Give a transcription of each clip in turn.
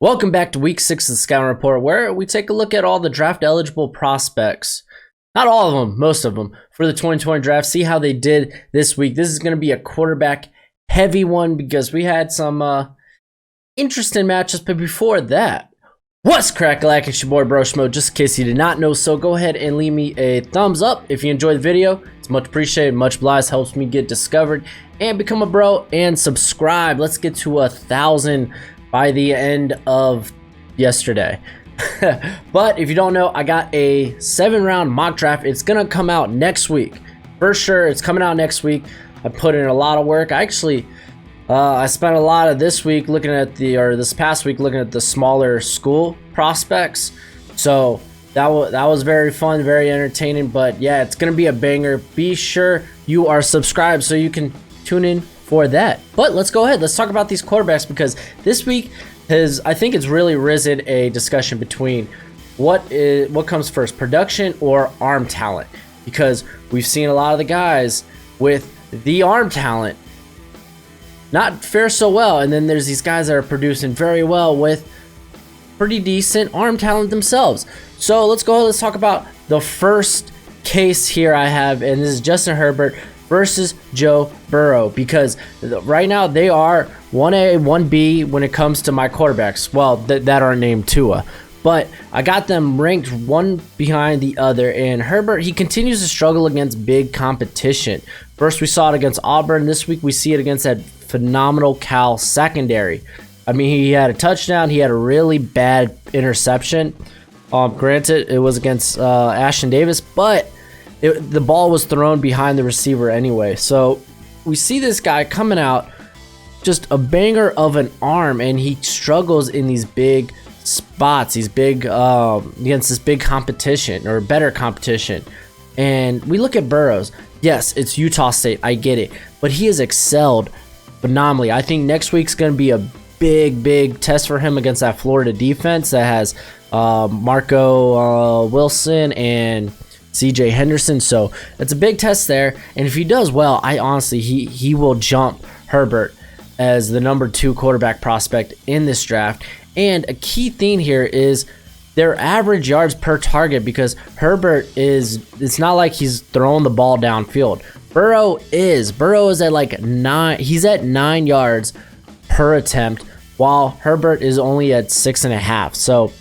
Welcome back to week 6 of the Scouting Report, where we take a look at all the draft eligible prospects. Not all of them, most of them, for the 2020 draft. See how they did this week. This is going to be a quarterback heavy one because we had some interesting matches. But before that, what's crack-a-lack? It's your boy Broshmo. Just in case you did not know, so go ahead and leave me a thumbs up if you enjoyed the video. It's much appreciated, much obliged, helps me get discovered and become a bro, and subscribe. Let's get to 1,000 by the end of yesterday. But if you don't know, I got a 7-round mock draft. It's gonna come out next week for sure. It's coming out next week. I put in a lot of work. I spent a lot of this week looking at this past week looking at the smaller school prospects. So that was very fun, very entertaining. But yeah, it's gonna be a banger. Be sure you are subscribed so you can tune in for that. But let's go ahead. Let's talk about these quarterbacks, because this week I think it's really risen a discussion between what comes first, production or arm talent, because we've seen a lot of the guys with the arm talent not fare so well, and then there's these guys that are producing very well with pretty decent arm talent themselves. So let's go ahead. Let's talk about the first case here I have, and this is Justin Herbert versus Joe Burrow, because right now they are 1A, 1B when it comes to my quarterbacks. Well, that aren't named Tua, but I got them ranked one behind the other. And Herbert, he continues to struggle against big competition. First, we saw it against Auburn. This week, we see it against that phenomenal Cal secondary. I mean, he had a touchdown. He had a really bad interception. Granted, it was against Ashton Davis, but the ball was thrown behind the receiver anyway. So we see this guy coming out, just a banger of an arm, and he struggles in these big spots, against this big competition or better competition. And we look at Burrows. Yes, it's Utah State, I get it, but he has excelled phenomenally. I think next week's going to be a big test for him against that Florida defense that has Marco Wilson and CJ Henderson. So it's a big test there, and if he does well, I honestly he will jump Herbert as the number 2 quarterback prospect in this draft. And a key thing here is their average yards per target, because Herbert it's not like he's throwing the ball downfield. Burrow is at like 9. He's at 9 yards per attempt, while Herbert is only at 6.5. So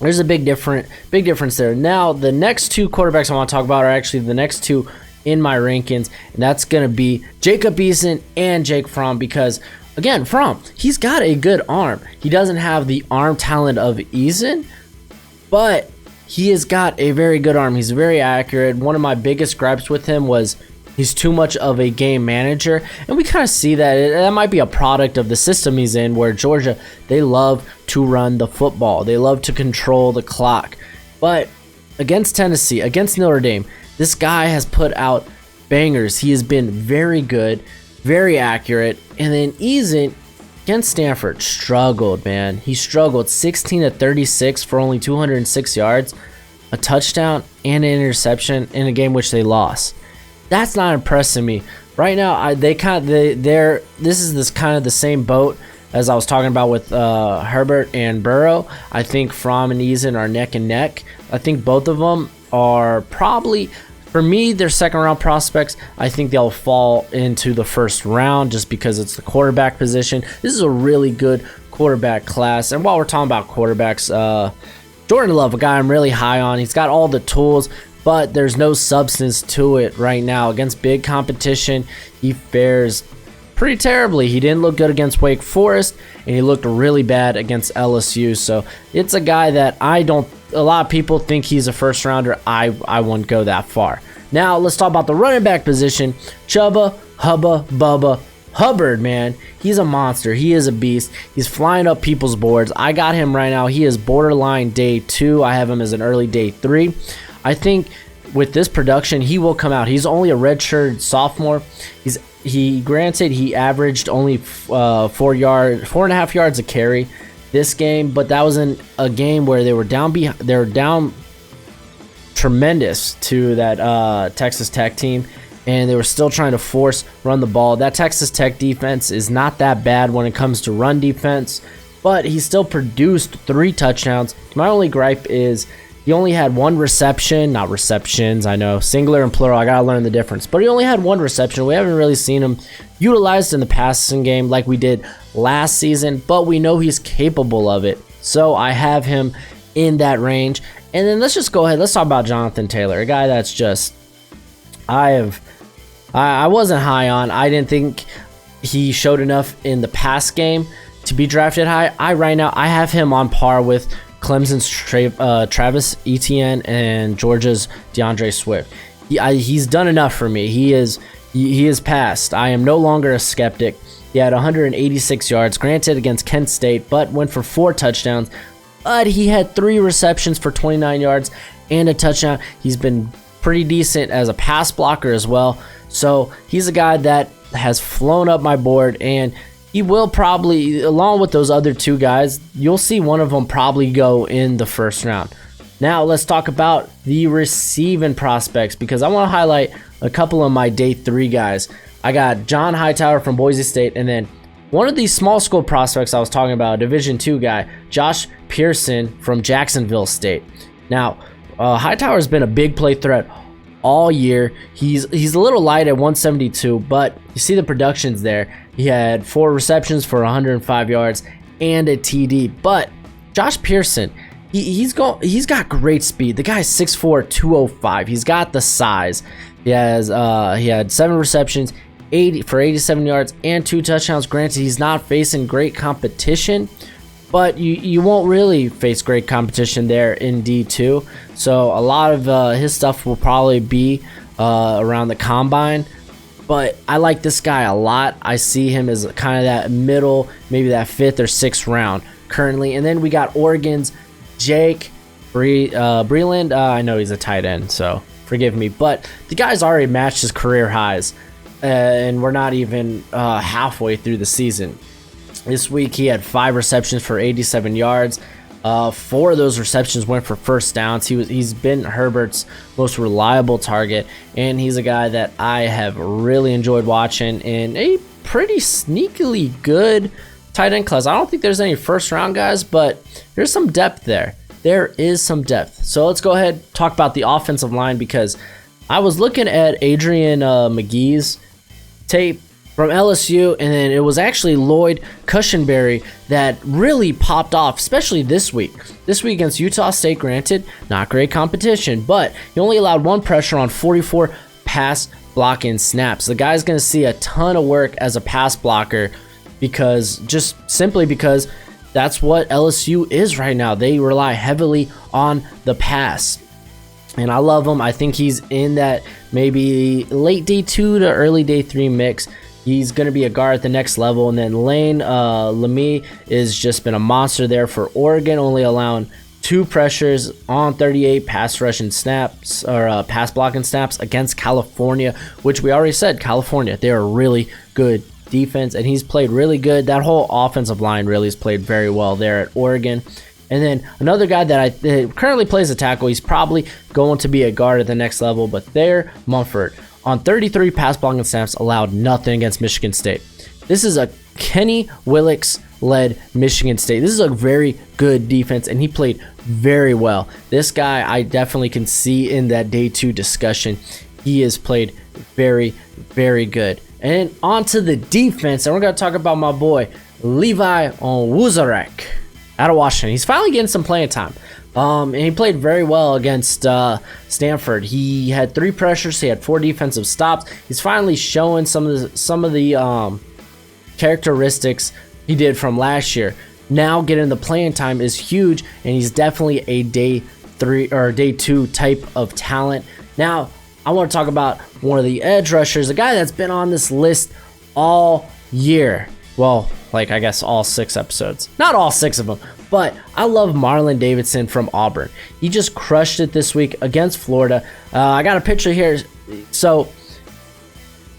there's a big difference there. Now, the next 2 quarterbacks I want to talk about are actually the next 2 in my rankings, and that's going to be Jacob Eason and Jake Fromm, because, again, Fromm, he's got a good arm. He doesn't have the arm talent of Eason, but he has got a very good arm. He's very accurate. One of my biggest gripes with him was he's too much of a game manager, and we kind of see that might be a product of the system he's in, where Georgia, they love to run the football. They love to control the clock. But against Tennessee, against Notre Dame, this guy has put out bangers. He has been very good, very accurate. And then Eason against Stanford struggled, man. He struggled 16-36 for only 206 yards, a touchdown, and an interception in a game which they lost. That's not impressing me right now. This is kind of the same boat as I was talking about with Herbert and Burrow. I think Fromm and Eason are neck and neck. I think both of them are probably, for me, they're 2nd-round prospects. I think they'll fall into the 1st round just because it's the quarterback position. This is a really good quarterback class. And while we're talking about quarterbacks, Jordan Love, a guy I'm really high on. He's got all the tools, but there's no substance to it right now. Against big competition, he fares pretty terribly. He didn't look good against Wake Forest, and he looked really bad against LSU. So it's a guy that a lot of people think he's a 1st rounder. I wouldn't go that far. Now let's talk about the running back position. Chubba Bubba Hubbard, man, he's a monster. He is a beast. He's flying up people's boards. I got him right now. He is borderline day 2. I have him as an early day 3. I think with this production, he will come out. He's only a redshirt sophomore. Granted, he averaged only 4.5 yards a carry this game, but that was in a game where they were down tremendous to that Texas Tech team, and they were still trying to run the ball. That Texas Tech defense is not that bad when it comes to run defense. but he still produced 3 touchdowns. My only gripe is he only had 1 reception, not receptions, I know, singular and plural, I gotta learn the difference. But he only had 1 reception. We haven't really seen him utilized in the passing game like we did last season, but we know he's capable of it. So I have him in that range. And then let's just go ahead, let's talk about Jonathan Taylor, a guy that's just, I wasn't high on. I didn't think he showed enough in the pass game to be drafted high. Right now, I have him on par with Clemson's Travis Etienne and Georgia's DeAndre Swift. He's done enough for me. He is passed. I am no longer a skeptic. He had 186 yards, granted against Kent State, but went for 4 touchdowns. But he had 3 receptions for 29 yards and a touchdown. He's been pretty decent as a pass blocker as well. So he's a guy that has flown up my board, and he will probably, along with those other 2 guys, you'll see one of them probably go in the first round. Now let's talk about the receiving prospects, because I want to highlight a couple of my day 3 guys. I got John Hightower from Boise State, and then one of these small school prospects I was talking about, a Division II guy, Josh Pearson from Jacksonville State. Now, Hightower has been a big play threat all year. He's a little light at 172, but you see the productions there. He had 4 receptions for 105 yards and a TD. But Josh Pearson, he's got great speed. The guy's 6'4", 205. He's got the size. He had 7 receptions, 87 yards and 2 touchdowns. Granted, he's not facing great competition, but you won't really face great competition there in D2. So a lot of his stuff will probably be around the combine. But I like this guy a lot. I see him as kind of that middle, maybe that 5th or 6th round currently. And then we got Oregon's Jake Breland. I know he's a tight end, so forgive me. But the guy's already matched his career highs, and we're not even halfway through the season. This week he had 5 receptions for 87 yards. 4 of those receptions went for first downs. He's been Herbert's most reliable target, and he's a guy that I have really enjoyed watching in a pretty sneakily good tight end class. I don't think there's any first round guys, but there's some depth there. There is some depth. So let's go ahead and talk about the offensive line, because I was looking at Adrian McGee's tape from LSU, and then it was actually Lloyd Cushenberry that really popped off, especially this week. This week against Utah State, granted, not great competition, but he only allowed 1 pressure on 44 pass blocking snaps. The guy's going to see a ton of work as a pass blocker, because that's what LSU is right now. They rely heavily on the pass, and I love him. I think he's in that maybe late day 2 to early day 3 mix. He's going to be a guard at the next level. And then lemme has just been a monster there for Oregon, only allowing 2 pressures on 38 pass rushing snaps, or pass blocking snaps against California, which we already said, California, they're a really good defense, and he's played really good. That whole offensive line really has played very well there at Oregon. And then another guy that currently plays a tackle, he's probably going to be a guard at the next level, but Thayer Mumford, on 33 pass blocking snaps, allowed nothing against Michigan State. This is a Kenny Willix-led Michigan State. This is a very good defense, and he played very well. This guy, I definitely can see in that day 2 discussion. He has played very, very good. And on to the defense, and we're going to talk about my boy, Levi Onwuzurike, out of Washington. He's finally getting some playing time. And he played very well against Stanford. He had 3 pressures. He had 4 defensive stops. He's finally showing some of the characteristics he did from last year. Now getting the playing time is huge, and he's definitely a day 3 or day 2 type of talent. Now I want to talk about one of the edge rushers, a guy that's been on this list all year. Well, like I guess all 6 episodes. Not all 6 of them, but I love Marlon Davidson from Auburn. He just crushed it this week against Florida. I got a picture here. So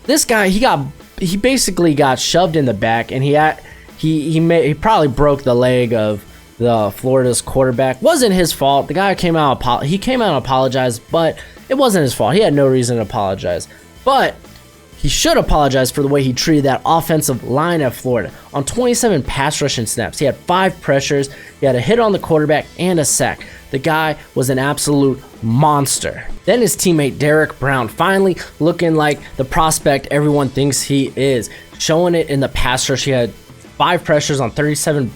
this guy, he basically got shoved in the back, and he probably broke the leg of the Florida's quarterback. Wasn't his fault. The guy came out and apologized, but it wasn't his fault. He had no reason to apologize. But he should apologize for the way he treated that offensive line at Florida. On 27 pass rushing snaps, he had 5 pressures, he had a hit on the quarterback, and a sack. The guy was an absolute monster. Then his teammate Derek Brown, finally looking like the prospect everyone thinks he is, showing it in the pass rush. He had 5 pressures on 37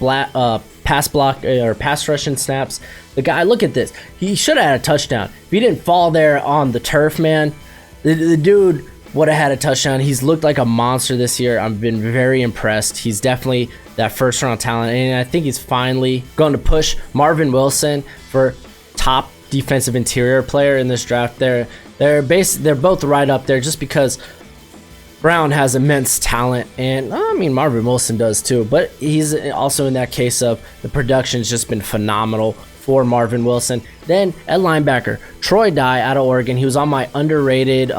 pass rushing snaps. The guy, look at this. He should have had a touchdown. If he didn't fall there on the turf, man, the dude would have had a touchdown. He's looked like a monster this year. I've been very impressed. He's definitely that first round talent, and I think he's finally going to push Marvin Wilson for top defensive interior player in this draft. They're both right up there just because Brown has immense talent, and I mean Marvin Wilson does too, but he's also in that case of the production's just been phenomenal for Marvin Wilson. Then at linebacker, Troy Dye out of Oregon. He was on my underrated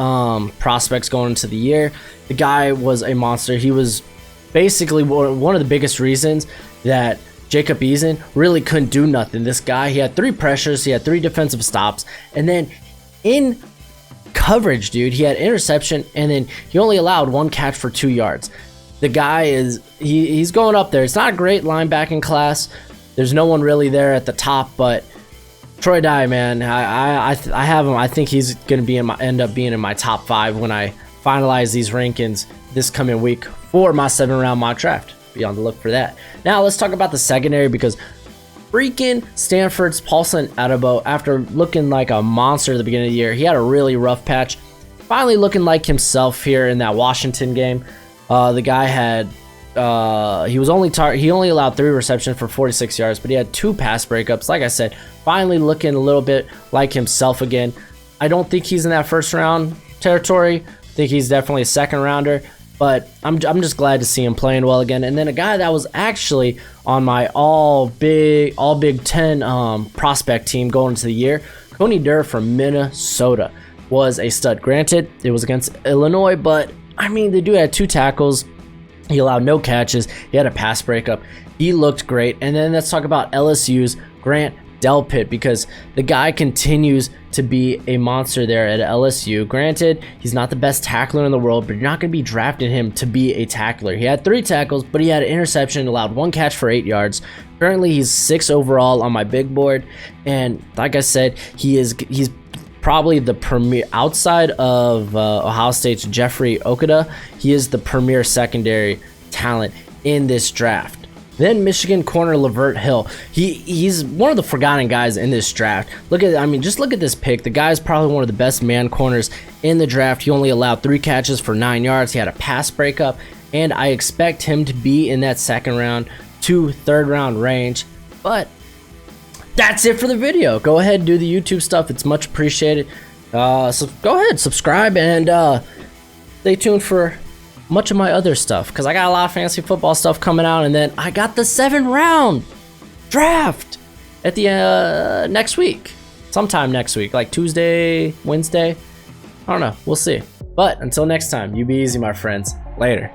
prospects going into the year. The guy was a monster. He was basically one of the biggest reasons that Jacob Eason really couldn't do nothing. This guy, he had 3 pressures, he had 3 defensive stops, and then in coverage, dude, he had interception, and then he only allowed 1 catch for 2 yards. The guy is he's going up there. It's not a great linebacking class. There's no one really there at the top, but Troy Dye, man, I have him. I think he's gonna be end up being in my top 5 when I finalize these rankings this coming week for my 7th-round mock draft. Be on the look for that. Now let's talk about the secondary, because freaking Stanford's Paulson Adebo, after looking like a monster at the beginning of the year, he had a really rough patch. Finally looking like himself here in that Washington game. The guy had he only allowed 3 receptions for 46 yards, but he had 2 pass breakups. Like I said, finally looking a little bit like himself again. I don't think he's in that first round territory. I think he's definitely a 2nd rounder, but I'm just glad to see him playing well again. And then a guy that was actually on my all Big Ten prospect team going into the year, Coney Durr from Minnesota, was a stud. Granted, it was against Illinois, but I mean, the dude had 2 tackles. He allowed no catches. He had a pass breakup. He looked great. And then let's talk about LSU's Grant Delpit, because the guy continues to be a monster there at LSU. Granted, he's not the best tackler in the world, but you're not going to be drafting him to be a tackler. He had 3 tackles, but he had an interception, allowed 1 catch for 8 yards. Currently, he's 6 overall on my big board. And like I said, he's probably the premier, outside of Ohio State's Jeffrey Okudah, he is the premier secondary talent in this draft. Then Michigan corner Lavert Hill. He's one of the forgotten guys in this draft. Just look at this pick. The guy's probably one of the best man corners in the draft. He only allowed 3 catches for 9 yards. He had a pass breakup, and I expect him to be in that 2nd round to 3rd round range. But that's it for the video. Go ahead and do the YouTube stuff. It's much appreciated. So go ahead, subscribe, and stay tuned for much of my other stuff, because I got a lot of fantasy football stuff coming out, and then I got the 7th round draft at the next week, sometime next week, like Tuesday, Wednesday. I don't know. We'll see. But until next time, you be easy, my friends. Later.